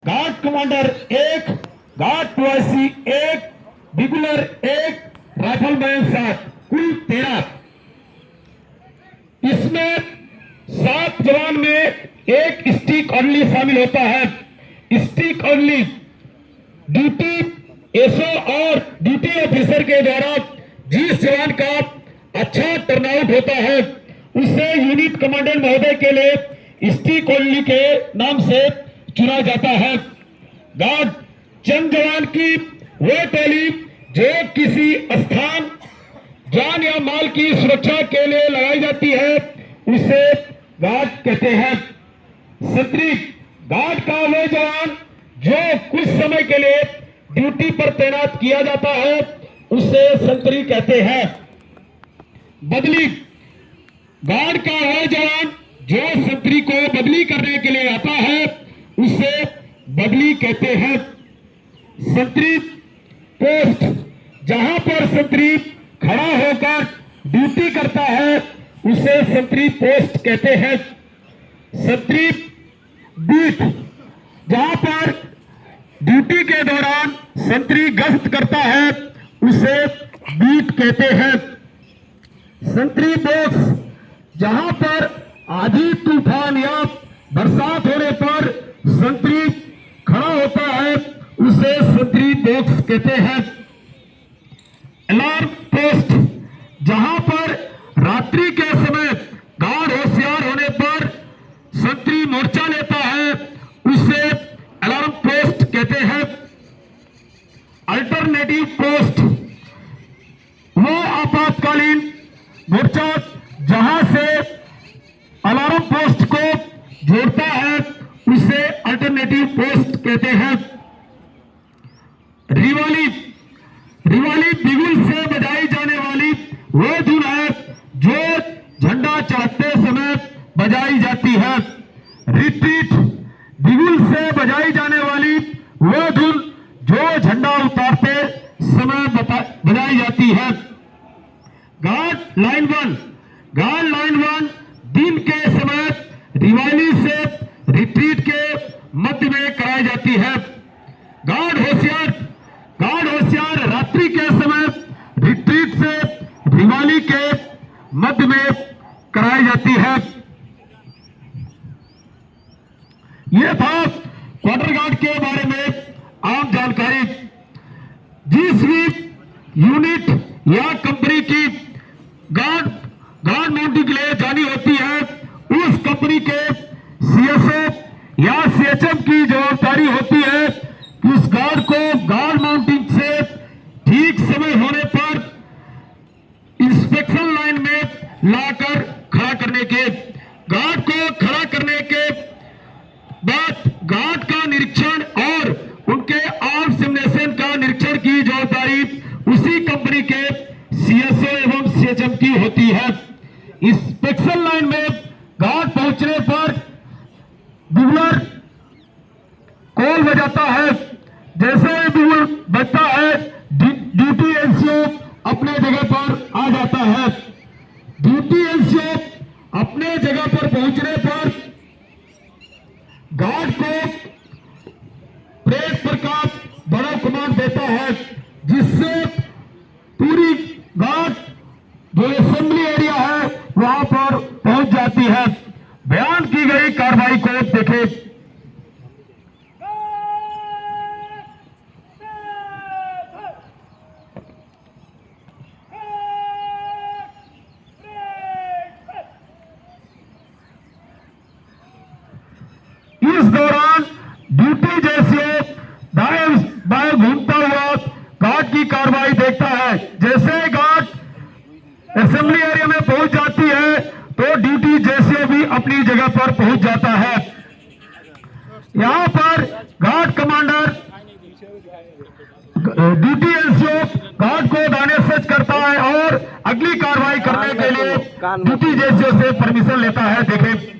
Guard commander 1, guard PIC 1, bugler 1, rifleman 7, कुल 13। इसमें 7 जवान में एक स्टिक ओनली शामिल होता है। स्टिक ओनली ड्यूटी एसओ और ड्यूटी ऑफिसर के द्वारा जिस जवान का अच्छा टर्नआउट होता है उसे यूनिट कमांडेंट महोदय के लिए स्टिक ओनली के नाम से चुना जाता है। गार्ड चंद जवान की वह टोली जो किसी स्थान जान या माल की सुरक्षा के लिए लगाई जाती है उसे गार्ड कहते हैं। संतरी गार्ड का वह जवान जो कुछ समय के लिए ड्यूटी पर तैनात किया जाता है उसे संतरी कहते हैं। बदली गार्ड का वह जवान जो संतरी को बदली करने के लिए आता है उसे बदली कहते हैं। संतरी पोस्ट जहां पर संतरी खड़ा होकर ड्यूटी करता है उसे संतरी पोस्ट कहते हैं। संतरी बीट जहां पर ड्यूटी के दौरान संतरी गश्त करता है उसे बीट कहते हैं। संतरी बॉक्स जहां पर आंधी तूफान या बरसात होने पर संतरी खड़ा होता है उसे संतरी बॉक्स कहते हैं। अलार्म पोस्ट जहां पर रात्रि के समय गार्ड होशियार होने पर संतरी मोर्चा लेता है उसे अलार्म पोस्ट कहते हैं। अल्टरनेटिव पोस्ट वो आपातकालीन मोर्चा जहां से अलार्म पोस्ट को जोड़ता है उसे अल्टरनेटिव पोस्ट कहते हैं। रिवाली बिगुल से बजाई जाने वाली वो धुन है जो झंडा चढ़ाते समय बजाई जाती है। रिट्रीट बिगुल से बजाई जाने वाली वो धुन जो झंडा उतारते समय बजाई जाती है। गार्ड लाइन वन दिन के समय रिवाली से रिट्रीट के मध्य में कराई जाती है। गार्ड होशियार रात्रि के समय रिट्रीट से रिवाली के मध्य में कराई जाती है। यह था क्वार्टर गार्ड के बारे में आम जानकारी। जिस भी यूनिट या कंपनी की गार्ड माउंटिंग के लिए जानी होती है उस कंपनी के सीएसओ या सीएचएम की जवाबदारी होती है कि उस गार्ड को गार्ड माउंटिंग से ठीक समय होने पर इंस्पेक्शन लाइन में लाकर खड़ा करने के। गार्ड को खड़ा करने के बाद गार्ड का निरीक्षण और उनके आर्म्स एम्युनिशन का निरीक्षण की जवाबदारी उसी कंपनी के सीएसओ एवं सीएचएम की होती है। इंस्पेक्शन लाइन में गार्ड पहुंचने पर बिगुलर कॉल बजाता है। जैसे ही बिगुल बजता है ड्यूटी एनसीओ अपने जगह पर आ जाता है। ड्यूटी एनसीओ अपने जगह पर पहुंचने पर गार्ड को प्रेस प्रकाश बड़ा कमांड देता है जिससे पूरी गार्ड जो असेंबली एरिया है वहां पर पहुंच जाती है। बयान की गई कार्रवाई को देखें। इस दौरान ड्यूटी जैसे दाएं बाएं घूमता हुआ गार्ड की कार्रवाई देखता है। जैसे गार्ड असेंबली एरिया में पहुंच जाती है तो ड्यूटी जैसे भी अपनी जगह पर पहुंच जाता है। यहां पर guard commander duty NCO guard को दाने सर्च करता है और अगली कार्रवाई करने के लिए ड्यूटी जैसे से परमिशन लेता है। देखें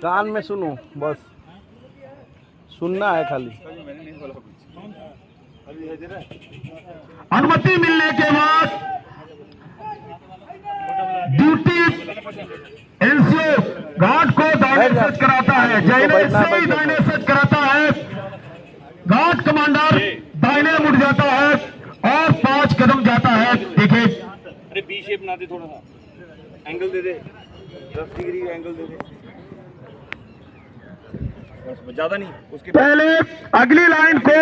कान में सुनो, बस सुनना है खाली। अनुमति मिलने के बाद ड्यूटी एनसीओ गार्ड को दाने सर्च कराता है। जैसे ही दाने सर्च कराता है एंगल दे दे 10 डिग्री का एंगल दे दे बस ज्यादा नहीं उसके पहले अगली लाइन को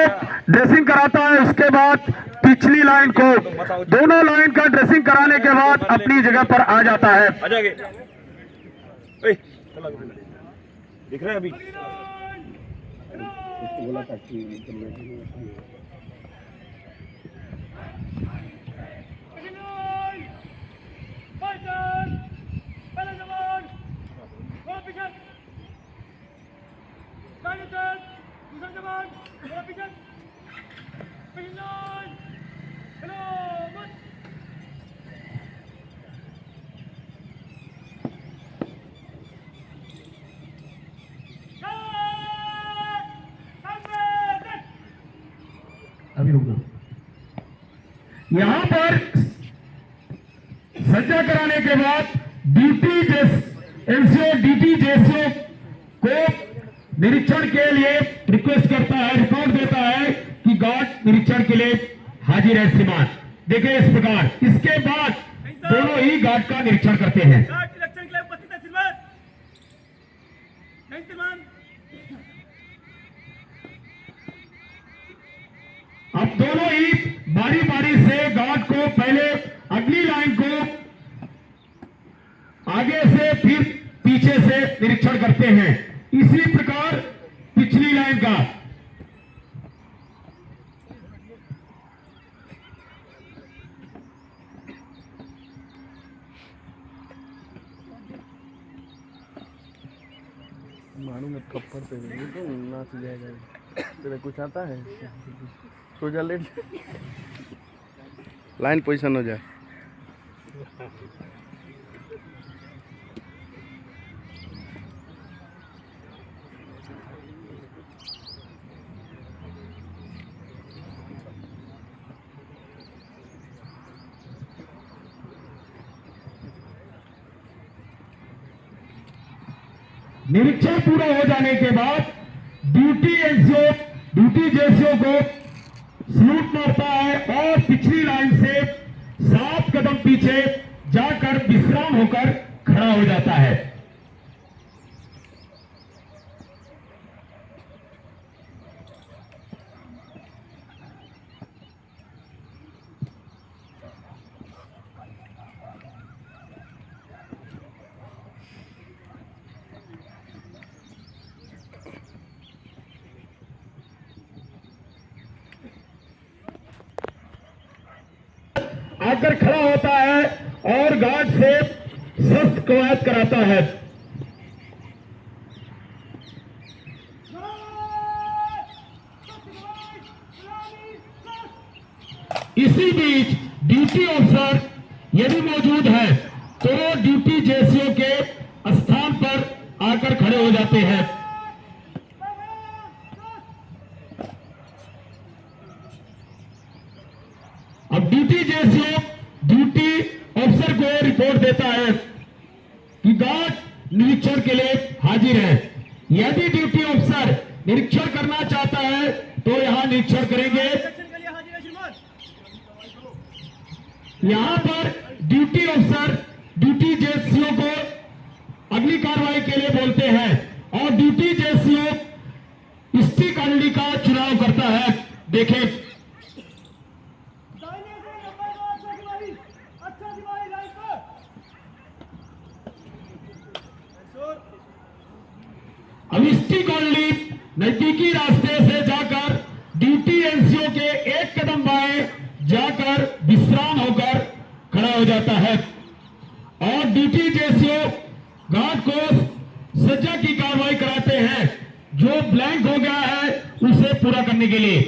ड्रेसिंग कराता है, उसके बाद पिछली लाइन को, दोनों लाइन का ड्रेसिंग कराने के बाद अपनी जगह पर आ जाता है। आ जाएंगे दिख रहा है अभी अभी रुक दो। यहां पर सज्जा कराने के बाद ड्यूटी जेसीओ को निरीक्षण के लिए रिक्वेस्ट करता है, रिपोर्ट देता है कि गार्ड निरीक्षण के लिए हाजिर है श्रीमान। देखिए इस प्रकार, इसके बाद दोनों ही गार्ड का निरीक्षण करते हैं। अब दोनों ही बारी बारी से गार्ड को पहले अगली लाइन को आगे से फिर पीछे से निरीक्षण करते हैं। इसी प्रकार पिछली लाइन का मारू में थप्पड़ पे तो नाच जाएगा। तेरा कुछ आता है सो जा लेट लाइन पोजीशन हो जाए। निरीक्षण पूरा हो जाने के बाद ड्यूटी जेसीओ को सलूट मारता है और पिछली लाइन से 7 कदम पीछे जाकर विश्राम होकर खड़ा हो जाता है। आकर खड़ा होता है और गार्ड से सख्त कवायद कराता है। इसी बीच ड्यूटी ऑफिसर यदि मौजूद है तो वो ड्यूटी जेसीओ के स्थान पर आकर खड़े हो जाते हैं। अब ड्यूटी जेसीओ ड्यूटी ऑफिसर को रिपोर्ट देता है कि गार्ड निरीक्षण के लिए हाजिर है। यदि ड्यूटी ऑफिसर निरीक्षण करना चाहता है तो यहां निरीक्षण करेंगे। यहां पर ड्यूटी ऑफिसर ड्यूटी जेसीओ को अगली कार्रवाई के लिए बोलते हैं और ड्यूटी जेसीओ स्टिक ऑर्डर का चुनाव करता है। देखें अब स्टिक ऑनली नजदीकी रास्ते से जाकर ड्यूटी एनसीओ के 1 कदम बाएं जाकर विश्राम होकर खड़ा हो जाता है और ड्यूटी जेसीओ गार्ड को सज्जा की कार्रवाई कराते हैं जो ब्लैंक हो गया है उसे पूरा करने के लिए।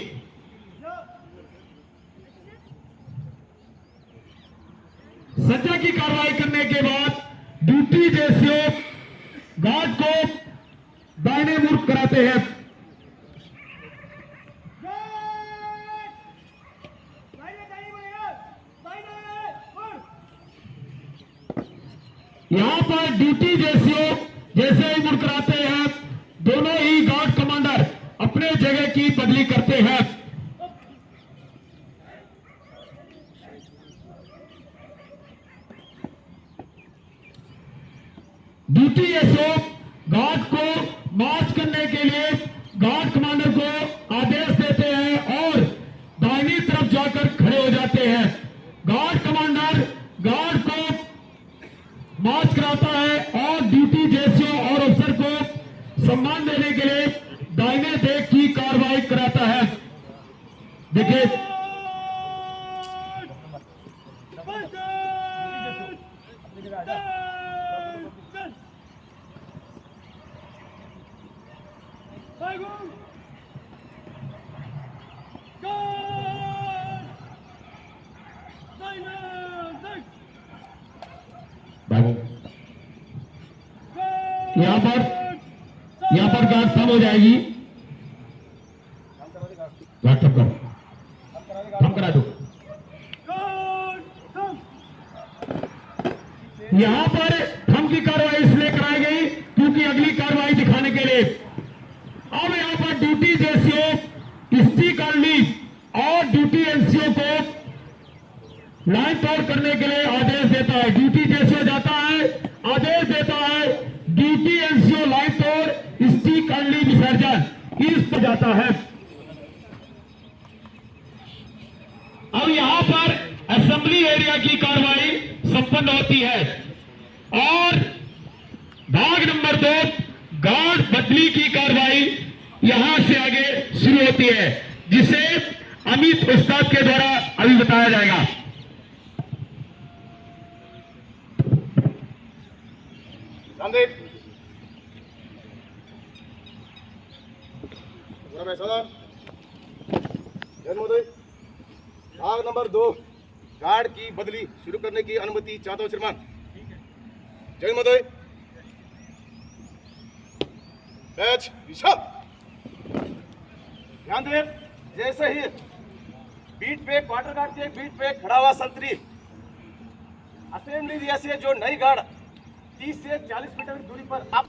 सज्जा की कार्रवाई करने के बाद ड्यूटी जेसीओ गार्ड को दाहिने मुड़ कराते हैं। यहां पर ड्यूटी जेसीओ जैसे ही मुड़ कराते हैं दोनों ही गार्ड कमांडर अपने जगह की बदली करते हैं। ड्यूटी एसओ गार्ड को मार्च करने के लिए गार्ड कमांडर को आदेश देते हैं और दाहिनी तरफ जाकर खड़े हो जाते हैं। गार्ड कमांडर गार्ड को मार्च कराता है और ड्यूटी जेसीओ और अफसर को सम्मान देने के लिए दाहिने देख की कार्रवाई कराता है। देखिए यहाँ पर गार्ड थम हो जाएगी। गार्ड थम करो, थम करा दो। यहाँ पर थम की कार्रवाई इसलिए कराई गई क्योंकि अगली कार्रवाई दिखाने के लिए अब यहाँ पर ड्यूटी जेसीओ स्टिक ऑनली और ड्यूटी एनसीओ को लाइन तोड़ करने के लिए आदेश देता है। ड्यूटी जेसीओ जाता है, आदेश देता है, ड्यूटी एनसीओ लाइन तोड़ स्टिक ऑनली विसर्जन इस पर जाता है। अब यहां पर असेंबली एरिया की कार्रवाई संपन्न होती है और भाग नंबर 2 गार्ड बदली की कार्रवाई यहां से आगे शुरू होती है, जिसे अमित उस्ताद के द्वारा अभी बताया जाएगा। भाग नंबर 2 गार्ड की बदली शुरू करने की अनुमति चाहता हूं श्रीमान। जय महोदय। बैच विशाल ध्यान दें, जैसे ही बीट पे क्वार्टर गार्ड के बीट पे खड़ा हुआ संतरी असेंबली एरिया से जो नई गार्ड 30 से 40 मीटर की दूरी पर आप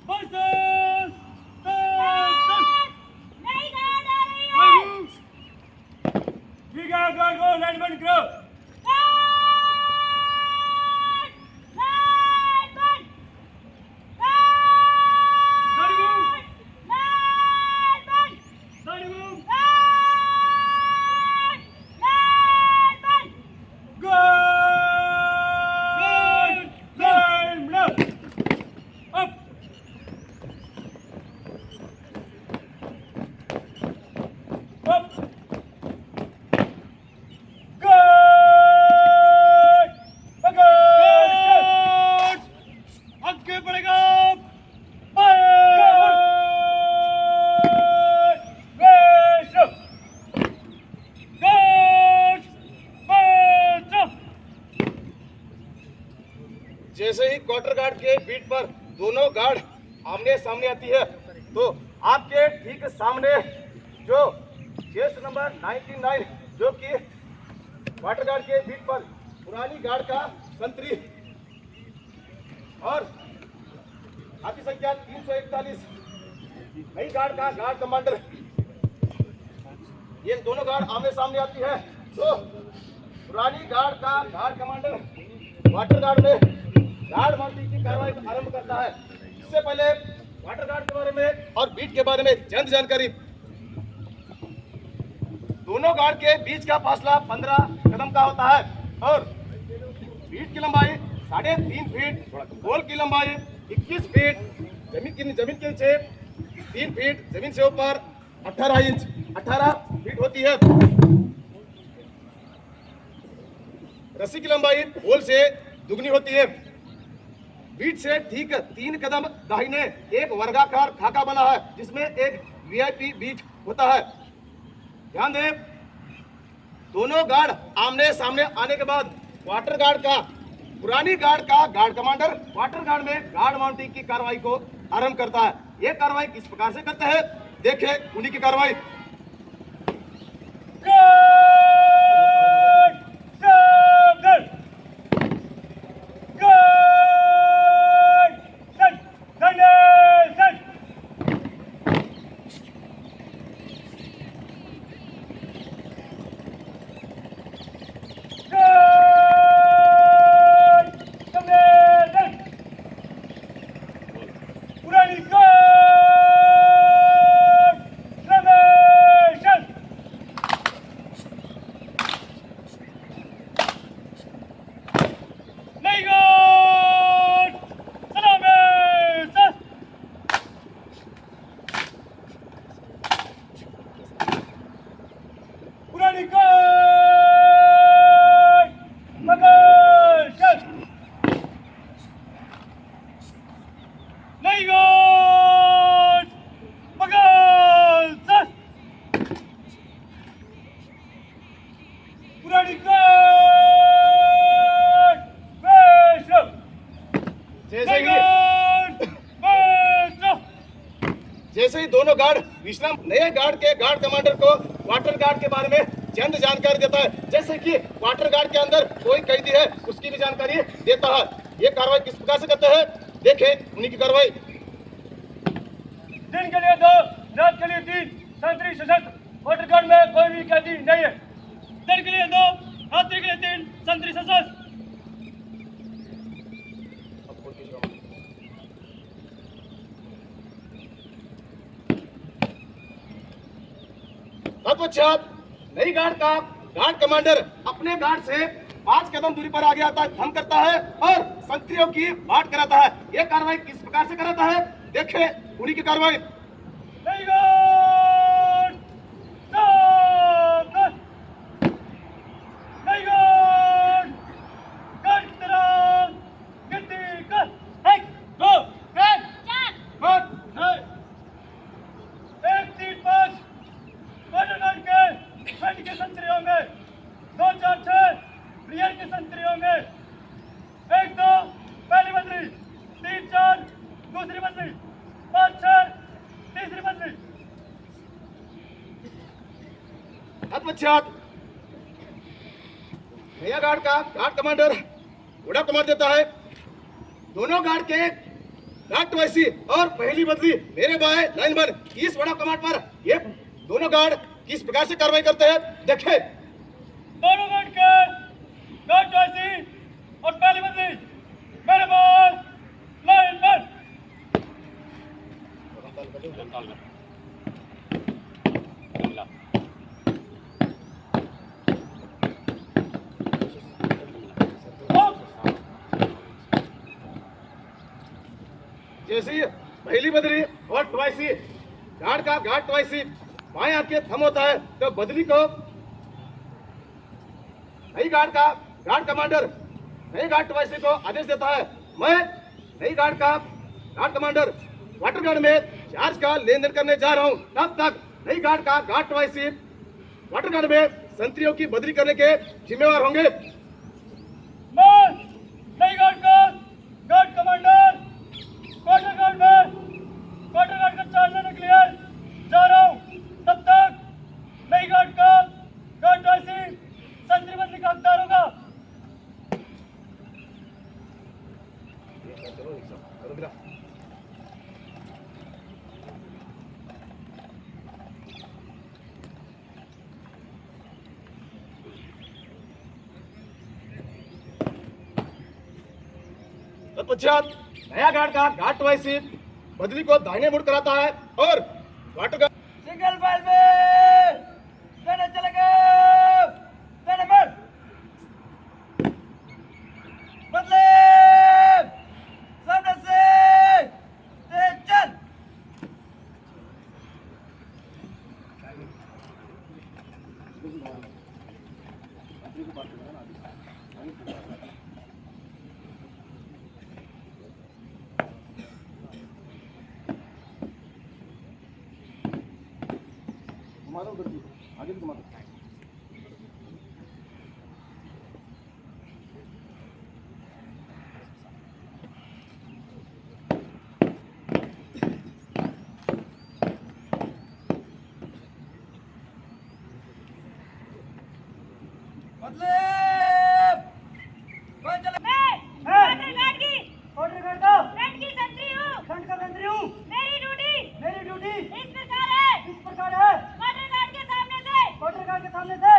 जैसे ही क्वार्टर गार्ड के बीट पर दोनों गार्ड आमने सामने आती है तो आपके ठीक सामने जो चेस्ट नंबर 99 जो कि क्वार्टर गार्ड के बीट पर पुरानी गार्ड का संतरी और आपकी संख्या 341 नई गार्ड का गार्ड कमांडर, ये दोनों गार्ड आमने सामने आती है तो पुरानी गार्ड का गार्ड कमांडर क्वार्टर गार्ड में गार्ड माउंटिंग की कार्रवाई आरंभ करता है। इससे पहले क्वार्टर गार्ड के बारे में और बीट के बारे में चंद जानकारी। दोनों गार्ड के बीच का फासला 15 कदम का होता है और बीट की लंबाई 3.5 फीट, गोल की लंबाई 21 फीट, जमीन के नीचे 3 फीट, जमीन से ऊपर 18 फीट होती है। रस्सी की लंबाई गोल से दुगनी होती है। बीट से ठीक 3 कदम दाहिने एक वर्गाकार खाका बना है जिसमें एक वीआईपी बीट होता है। ध्यान दें, दोनों गार्ड आमने सामने आने के बाद क्वार्टर गार्ड का पुरानी गार्ड का गार्ड कमांडर क्वार्टर गार्ड में गार्ड माउंटिंग की कार्रवाई को आरंभ करता है। यह कार्रवाई किस प्रकार से करते हैं, देखें उन्हीं की कार्रवाई। विश्राम नए गार्ड के गार्ड कमांडर को क्वार्टर गार्ड के बारे में चंद जानकारी देता है। जैसे कि क्वार्टर गार्ड के अंदर कोई कैदी है उसकी भी जानकारी देता है। ये कार्रवाई किस प्रकार से करते हैं, देखें उन्हीं की कार्रवाई। दिन के लिए 2, रात के लिए 3, शांति सशस्त्र क्वार्टर गार्ड में कोई भी कैदी नहीं है। दिन के लिए 2, रात्रि के लिए 3, शांति सशस्त्र। तत्पश्चात नई गार्ड का गार्ड कमांडर अपने गार्ड से 5 कदम दूरी पर आगे आता है, धम करता है और संतरियों की बाट कराता है। यह कार्रवाई किस प्रकार से कराता है, देखें उन्हीं की कार्रवाई। नई गार्ड सावधान। नई गार्ड गार्ड की तरफ गिनती कर। 1, 2, 3, 4, 5, 1, 3, 5 क्वार्टर गार्ड के फ्रंट के संतरी होंगे, 2, 4, 6 रियर के संतरी होंगे, 1, 2 पहली बदली, 3, 4 दूसरी बदली, 5, 6 तीसरी बदली। तत्पश्चात नया गार्ड का गार्ड कमांडर घोड़ा कमांड देता है। दोनों गार्ड के गार्ड वैसी और पहली बदली मेरे बाएं लाइन पर। इस बड़ा कमांड पर ये दोनों गार्ड किस प्रकार से कार्रवाई करते हैं, देखें। दोनों गार्ड के गार्ड वैसी और पहली बदली मेरे बाएं लाइन पर। जैसे ही पहली बदली और ट्वाइसी गार्ड का गार्ड ट्वाइसी बाएं हाथ के थम होता है तो बदली को नई गार्ड का गार्ड कमांडर नई गार्ड ट्वाइसी को आदेश देता है। मैं नई गार्ड का गार्ड कमांडर क्वार्टर गार्ड में चार्ज का लेन देन करने जा रहा हूं। तब तक नई गार्ड का गार्ड ट्वाइसी क्वार्टर गार्ड में संतरियों की बदली करने के जिम्मेवार होंगे। मैं नई गार्ड का गार्ड कमांडर क्वार्टर गार्ड का चार्ज लेने के लिए जा रहा हूँ। तब तक नई गार्ड का गार्ड वैसी संतरी बदली का हकदार होगा। तत्पश्चात नया गार्ड का गार्ड ट्वाइसी बदली को दाहिने मुड़ कराता है और क्वार्टर गार्ड सिंगल फाइल में देने चलेंगे। देने पर बदले सामने से चल। आगे भी घुमा दो। बदले कौन चले? क्वार्टर गार्ड की क्वार्टर गार्ड का फ्रंट की संतरी हूँ। फ्रंट का संतरी हूँ। मेरी ड्यूटी इस इस प्रकार प्रकार है। है। क्वार्टर गार्ड के सामने से क्वार्टर गार्ड के सामने से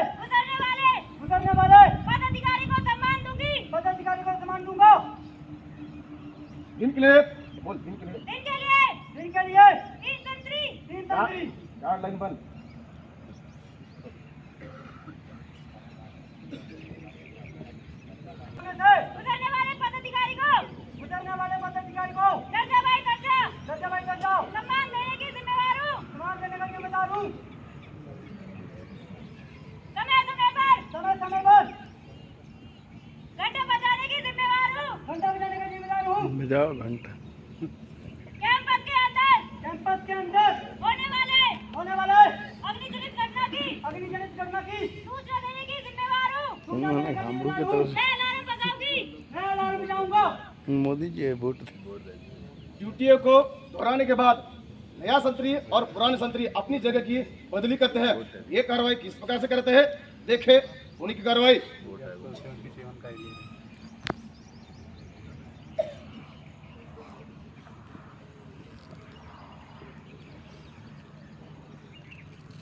गुजरने वाले वाले पदाधिकारी को सम्मान दूंगी। पदाधिकारी को सम्मान दूंगा। दिन के लिए बोल दिन के लिए इनके लिए इनके लिए तीन संतरी तीन संतरी गार्ड लाइन बंद। गुजरने वाले पदाधिकारी को दर्जा भाई दर्जा सम्मान देने की जिम्मेवार हूँ। सम्मान देने का जिम्मेदार हूँ। समय समय पर घंटे बजाने की जिम्मेवार हूँ। घंटा बजाने का जिम्मेदार हूँ। बजाओ घंटा। कैंपस के अंदर होने वाले अग्निजनित घटना की सूचना देने की जिम्मेवार हूँ। हमरू की तरफ मैं अलार्म बजाऊंगी। मैं अलार्म बजाऊंगा। मोदी जी वोट ड्यूटियों को दोहराने के बाद नया संतरी और पुराने संतरी अपनी जगह की बदली करते हैं। ये कार्रवाई किस प्रकार से करते हैं, देखे उन्हीं की कार्रवाई।